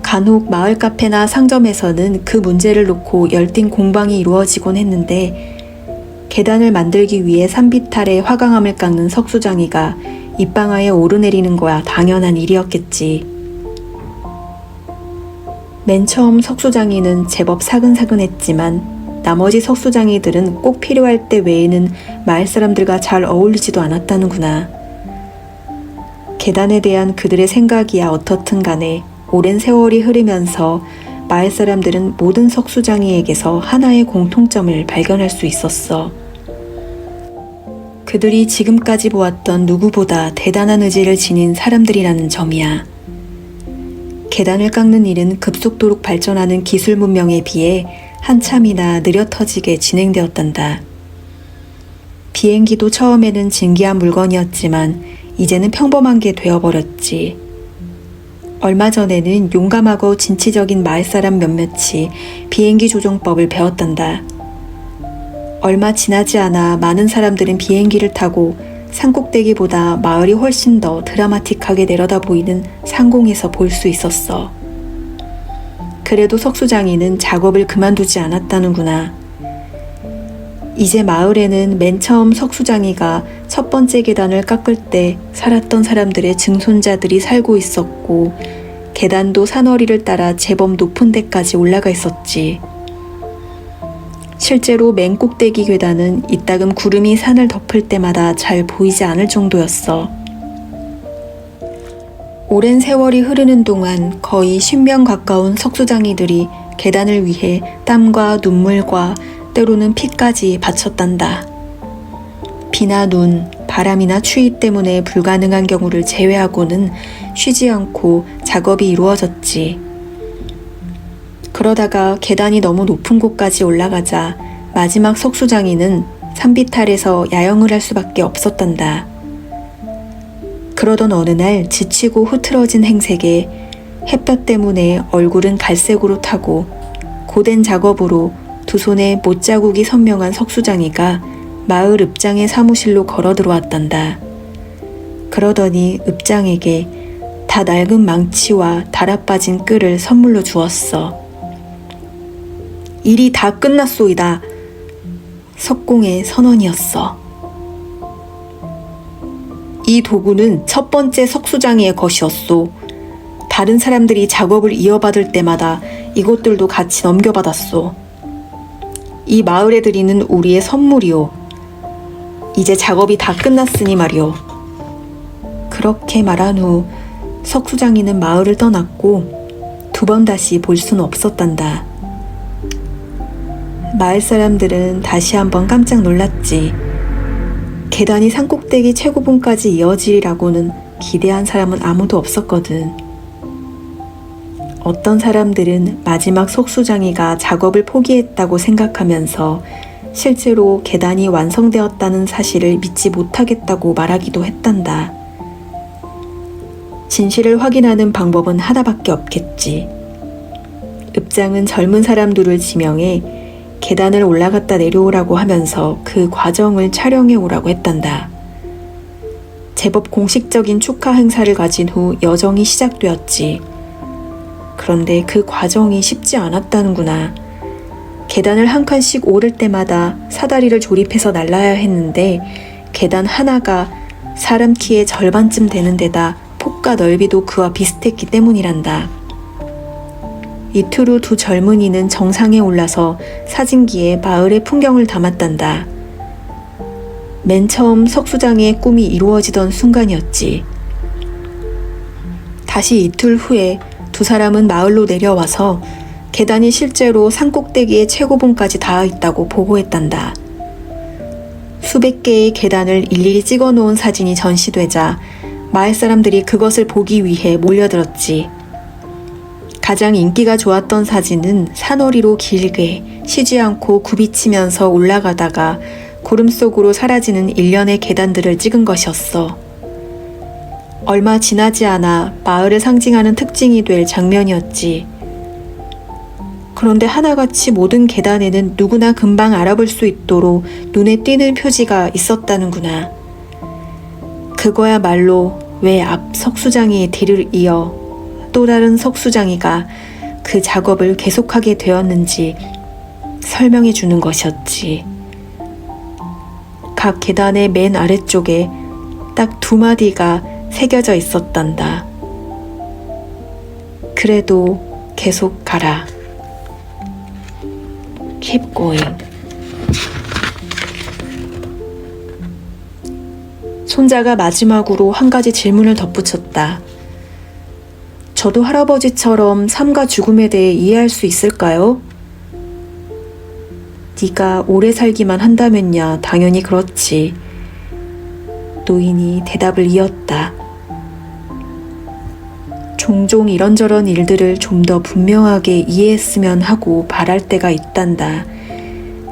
간혹 마을 카페나 상점에서는 그 문제를 놓고 열띤 공방이 이루어지곤 했는데, 계단을 만들기 위해 산비탈에 화강암을 깎는 석수장이가 입방아에 오르내리는 거야 당연한 일이었겠지. 맨 처음 석수장이는 제법 사근사근했지만 나머지 석수장이들은 꼭 필요할 때 외에는 마을 사람들과 잘 어울리지도 않았다는구나. 계단에 대한 그들의 생각이야 어떻든 간에 오랜 세월이 흐르면서 마을 사람들은 모든 석수장이에게서 하나의 공통점을 발견할 수 있었어. 그들이 지금까지 보았던 누구보다 대단한 의지를 지닌 사람들이라는 점이야. 계단을 깎는 일은 급속도로 발전하는 기술 문명에 비해 한참이나 느려터지게 진행되었단다. 비행기도 처음에는 진귀한 물건이었지만 이제는 평범한 게 되어버렸지. 얼마 전에는 용감하고 진취적인 마을 사람 몇몇이 비행기 조종법을 배웠단다. 얼마 지나지 않아 많은 사람들은 비행기를 타고 산꼭대기보다 마을이 훨씬 더 드라마틱하게 내려다 보이는 상공에서 볼 수 있었어. 그래도 석수장이는 작업을 그만두지 않았다는구나. 이제 마을에는 맨 처음 석수장이가 첫 번째 계단을 깎을 때 살았던 사람들의 증손자들이 살고 있었고, 계단도 산허리를 따라 제법 높은 데까지 올라가 있었지. 실제로 맨 꼭대기 계단은 이따금 구름이 산을 덮을 때마다 잘 보이지 않을 정도였어. 오랜 세월이 흐르는 동안 거의 10명 가까운 석수장이들이 계단을 위해 땀과 눈물과 때로는 피까지 바쳤단다. 비나 눈, 바람이나 추위 때문에 불가능한 경우를 제외하고는 쉬지 않고 작업이 이루어졌지. 그러다가 계단이 너무 높은 곳까지 올라가자 마지막 석수장이는 산비탈에서 야영을 할 수밖에 없었단다. 그러던 어느 날 지치고 흐트러진 행색에 햇볕 때문에 얼굴은 갈색으로 타고 고된 작업으로 두 손에 못자국이 선명한 석수장이가 마을 읍장의 사무실로 걸어 들어왔단다. 그러더니 읍장에게 다 낡은 망치와 달아빠진 끌을 선물로 주었어. 일이 다 끝났소이다. 석공의 선언이었어. 이 도구는 첫 번째 석수장이의 것이었소. 다른 사람들이 작업을 이어받을 때마다 이것들도 같이 넘겨받았소. 이 마을에 드리는 우리의 선물이오. 이제 작업이 다 끝났으니 말이오. 그렇게 말한 후 석수장이는 마을을 떠났고 두 번 다시 볼 수는 없었단다. 마을 사람들은 다시 한번 깜짝 놀랐지. 계단이 산꼭대기 최고봉까지 이어지리라고는 기대한 사람은 아무도 없었거든. 어떤 사람들은 마지막 석수장이가 작업을 포기했다고 생각하면서 실제로 계단이 완성되었다는 사실을 믿지 못하겠다고 말하기도 했단다. 진실을 확인하는 방법은 하나밖에 없겠지. 읍장은 젊은 사람들을 지명해 계단을 올라갔다 내려오라고 하면서 그 과정을 촬영해 오라고 했단다. 제법 공식적인 축하 행사를 가진 후 여정이 시작되었지. 그런데 그 과정이 쉽지 않았다는구나. 계단을 한 칸씩 오를 때마다 사다리를 조립해서 날라야 했는데 계단 하나가 사람 키의 절반쯤 되는 데다 폭과 넓이도 그와 비슷했기 때문이란다. 이틀 후 두 젊은이는 정상에 올라서 사진기에 마을의 풍경을 담았단다. 맨 처음 석수장의 꿈이 이루어지던 순간이었지. 다시 이틀 후에 두 사람은 마을로 내려와서 계단이 실제로 산꼭대기의 최고봉까지 닿아 있다고 보고했단다. 수백 개의 계단을 일일이 찍어 놓은 사진이 전시되자 마을 사람들이 그것을 보기 위해 몰려들었지. 가장 인기가 좋았던 사진은 산허리로 길게 쉬지 않고 굽이치면서 올라가다가 구름 속으로 사라지는 일련의 계단들을 찍은 것이었어. 얼마 지나지 않아 마을을 상징하는 특징이 될 장면이었지. 그런데 하나같이 모든 계단에는 누구나 금방 알아볼 수 있도록 눈에 띄는 표지가 있었다는구나. 그거야말로 왜 앞 석수장이의 뒤를 이어 또 다른 석수장이가 그 작업을 계속하게 되었는지 설명해 주는 것이었지. 각 계단의 맨 아래쪽에 딱 두 마디가 새겨져 있었단다. 그래도 계속 가라. Keep going. 손자가 마지막으로 한 가지 질문을 덧붙였다. 저도 할아버지처럼 삶과 죽음에 대해 이해할 수 있을까요? 네가 오래 살기만 한다면야 당연히 그렇지. 노인이 대답을 이었다. 종종 이런저런 일들을 좀 더 분명하게 이해했으면 하고 바랄 때가 있단다.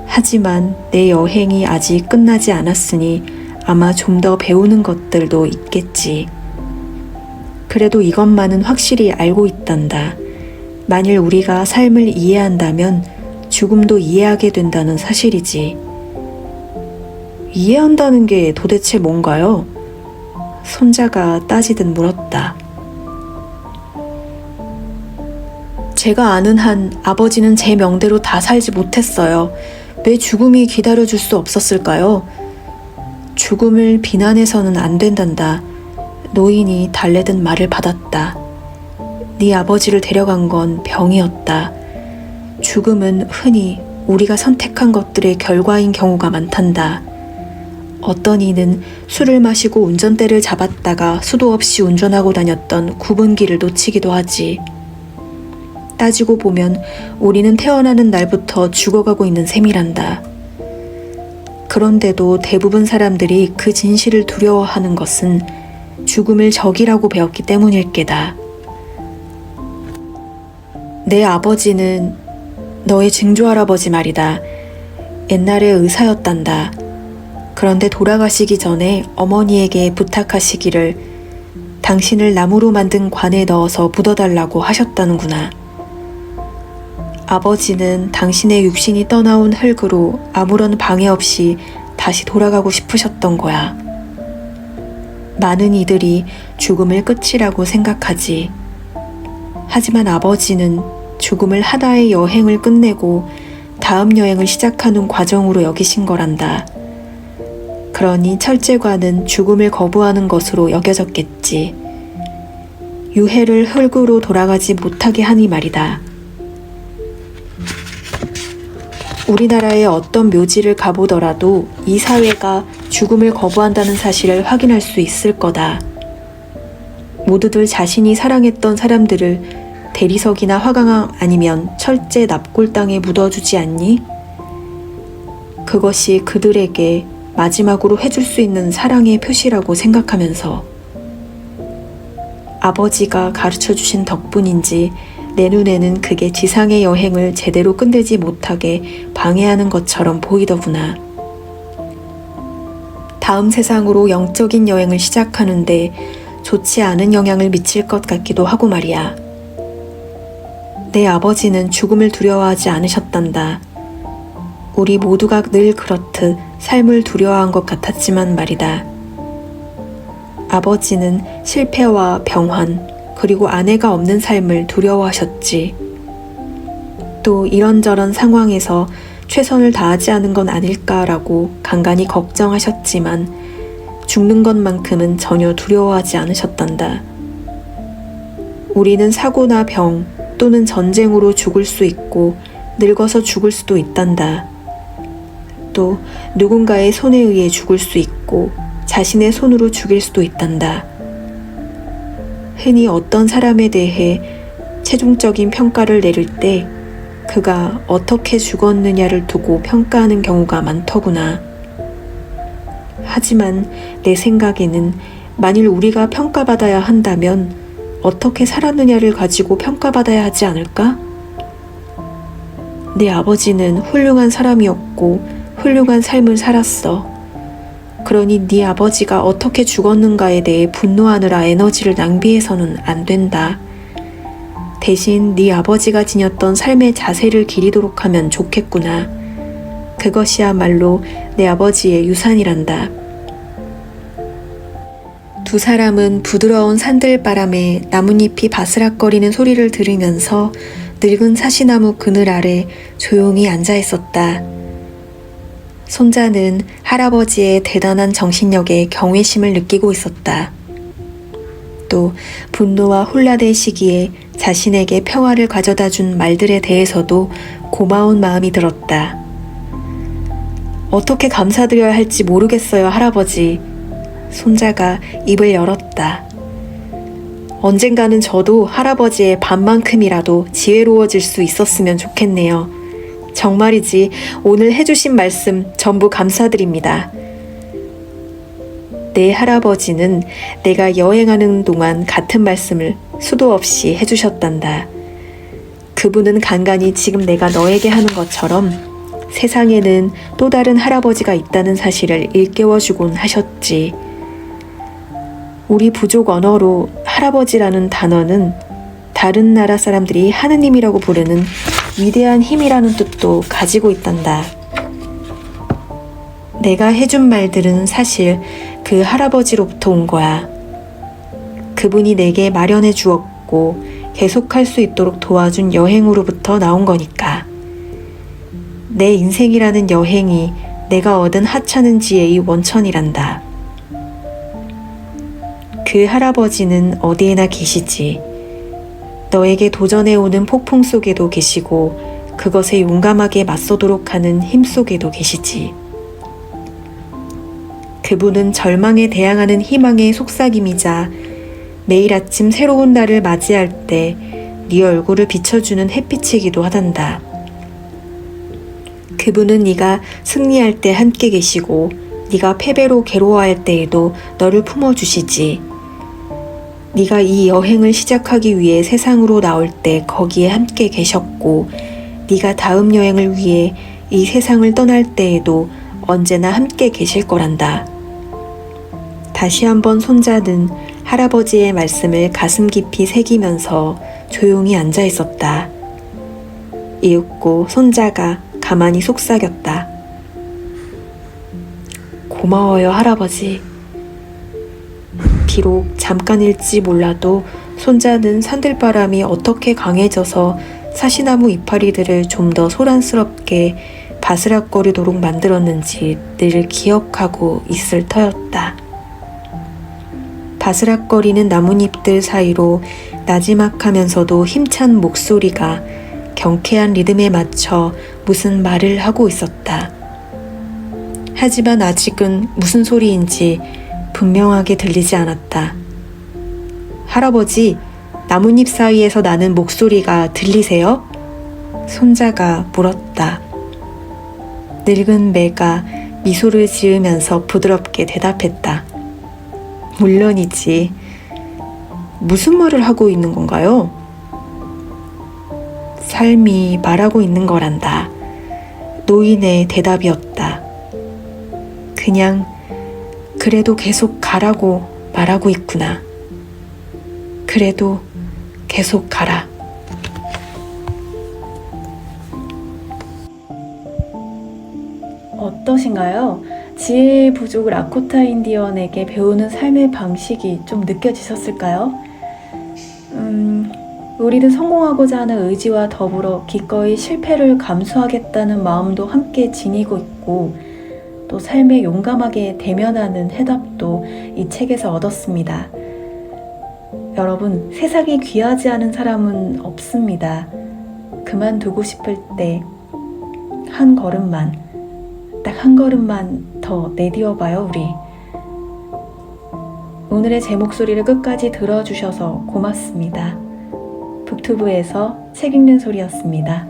하지만 내 여행이 아직 끝나지 않았으니 아마 좀 더 배우는 것들도 있겠지. 그래도 이것만은 확실히 알고 있단다. 만일 우리가 삶을 이해한다면 죽음도 이해하게 된다는 사실이지. 이해한다는 게 도대체 뭔가요? 손자가 따지듯 물었다. 제가 아는 한 아버지는 제 명대로 다 살지 못했어요. 왜 죽음이 기다려줄 수 없었을까요? 죽음을 비난해서는 안 된단다. 노인이 달래듯 말을 받았다. 네 아버지를 데려간 건 병이었다. 죽음은 흔히 우리가 선택한 것들의 결과인 경우가 많단다. 어떤 이는 술을 마시고 운전대를 잡았다가 수도 없이 운전하고 다녔던 구분기를 놓치기도 하지. 따지고 보면 우리는 태어나는 날부터 죽어가고 있는 셈이란다. 그런데도 대부분 사람들이 그 진실을 두려워하는 것은 죽음을 적이라고 배웠기 때문일 게다. 내 아버지는 너의 증조할아버지 말이다. 옛날에 의사였단다. 그런데 돌아가시기 전에 어머니에게 부탁하시기를 당신을 나무로 만든 관에 넣어서 묻어달라고 하셨다는구나. 아버지는 당신의 육신이 떠나온 흙으로 아무런 방해 없이 다시 돌아가고 싶으셨던 거야. 많은 이들이 죽음을 끝이라고 생각하지. 하지만 아버지는 죽음을 하나의 여행을 끝내고 다음 여행을 시작하는 과정으로 여기신 거란다. 그러니 철제관은 죽음을 거부하는 것으로 여겨졌겠지. 유해를 흙으로 돌아가지 못하게 하니 말이다. 우리나라의 어떤 묘지를 가보더라도 이 사회가 죽음을 거부한다는 사실을 확인할 수 있을 거다. 모두들 자신이 사랑했던 사람들을 대리석이나 화강 아니면 철제 납골당에 묻어주지 않니? 그것이 그들에게 마지막으로 해줄 수 있는 사랑의 표시라고 생각하면서 아버지가 가르쳐주신 덕분인지 내 눈에는 그게 지상의 여행을 제대로 끝내지 못하게 방해하는 것처럼 보이더구나. 다음 세상으로 영적인 여행을 시작하는데 좋지 않은 영향을 미칠 것 같기도 하고 말이야. 내 아버지는 죽음을 두려워하지 않으셨단다. 우리 모두가 늘 그렇듯 삶을 두려워한 것 같았지만 말이다. 아버지는 실패와 병환, 그리고 아내가 없는 삶을 두려워하셨지. 또 이런저런 상황에서 최선을 다하지 않은 건 아닐까라고 간간히 걱정하셨지만 죽는 것만큼은 전혀 두려워하지 않으셨단다. 우리는 사고나 병 또는 전쟁으로 죽을 수 있고 늙어서 죽을 수도 있단다. 또 누군가의 손에 의해 죽을 수 있고 자신의 손으로 죽일 수도 있단다. 흔히 어떤 사람에 대해 최종적인 평가를 내릴 때 그가 어떻게 죽었느냐를 두고 평가하는 경우가 많더구나. 하지만 내 생각에는 만일 우리가 평가받아야 한다면 어떻게 살았느냐를 가지고 평가받아야 하지 않을까? 내 아버지는 훌륭한 사람이었고 훌륭한 삶을 살았어. 그러니 네 아버지가 어떻게 죽었는가에 대해 분노하느라 에너지를 낭비해서는 안 된다. 대신 네 아버지가 지녔던 삶의 자세를 기리도록 하면 좋겠구나. 그것이야말로 내 아버지의 유산이란다. 두 사람은 부드러운 산들바람에 나뭇잎이 바스락거리는 소리를 들으면서 늙은 사시나무 그늘 아래 조용히 앉아 있었다. 손자는 할아버지의 대단한 정신력에 경외심을 느끼고 있었다. 또 분노와 혼란의 시기에 자신에게 평화를 가져다 준 말들에 대해서도 고마운 마음이 들었다. 어떻게 감사드려야 할지 모르겠어요, 할아버지. 손자가 입을 열었다. 언젠가는 저도 할아버지의 반만큼이라도 지혜로워질 수 있었으면 좋겠네요. 정말이지 오늘 해주신 말씀 전부 감사드립니다. 내 할아버지는 내가 여행하는 동안 같은 말씀을 수도 없이 해주셨단다. 그분은 간간히 지금 내가 너에게 하는 것처럼 세상에는 또 다른 할아버지가 있다는 사실을 일깨워주곤 하셨지. 우리 부족 언어로 할아버지라는 단어는 다른 나라 사람들이 하느님이라고 부르는 위대한 힘이라는 뜻도 가지고 있단다. 내가 해준 말들은 사실 그 할아버지로부터 온 거야. 그분이 내게 마련해 주었고 계속할 수 있도록 도와준 여행으로부터 나온 거니까. 내 인생이라는 여행이 내가 얻은 하찮은 지혜의 원천이란다. 그 할아버지는 어디에나 계시지. 너에게 도전해오는 폭풍 속에도 계시고 그것에 용감하게 맞서도록 하는 힘 속에도 계시지. 그분은 절망에 대항하는 희망의 속삭임이자 매일 아침 새로운 날을 맞이할 때 네 얼굴을 비춰주는 햇빛이기도 하단다. 그분은 네가 승리할 때 함께 계시고 네가 패배로 괴로워할 때에도 너를 품어주시지. 네가 이 여행을 시작하기 위해 세상으로 나올 때 거기에 함께 계셨고 네가 다음 여행을 위해 이 세상을 떠날 때에도 언제나 함께 계실 거란다. 다시 한번 손자는 할아버지의 말씀을 가슴 깊이 새기면서 조용히 앉아 있었다. 이윽고 손자가 가만히 속삭였다. 고마워요, 할아버지. 비록 잠깐일지 몰라도 손자는 산들바람이 어떻게 강해져서 사시나무 이파리들을 좀 더 소란스럽게 바스락거리도록 만들었는지 늘 기억하고 있을 터였다. 바스락거리는 나뭇잎들 사이로 나지막하면서도 힘찬 목소리가 경쾌한 리듬에 맞춰 무슨 말을 하고 있었다. 하지만 아직은 무슨 소리인지 분명하게 들리지 않았다. 할아버지, 나뭇잎 사이에서 나는 목소리가 들리세요? 손자가 물었다. 늙은 매가 미소를 지으면서 부드럽게 대답했다. 물론이지. 무슨 말을 하고 있는 건가요? 삶이 말하고 있는 거란다. 노인의 대답이었다. 그냥 그래도 계속 가라고 말하고 있구나. 그래도 계속 가라. 어떠신가요? 지혜의 부족 라코타 인디언에게 배우는 삶의 방식이 좀 느껴지셨을까요? 우리는 성공하고자 하는 의지와 더불어 기꺼이 실패를 감수하겠다는 마음도 함께 지니고 있고 또 삶에 용감하게 대면하는 해답도 이 책에서 얻었습니다. 여러분, 세상에 귀하지 않은 사람은 없습니다. 그만두고 싶을 때 한 걸음만, 딱 한 걸음만 더 내디뎌봐요, 우리. 오늘의 제 목소리를 끝까지 들어주셔서 고맙습니다. 북튜브에서 책 읽는 소리였습니다.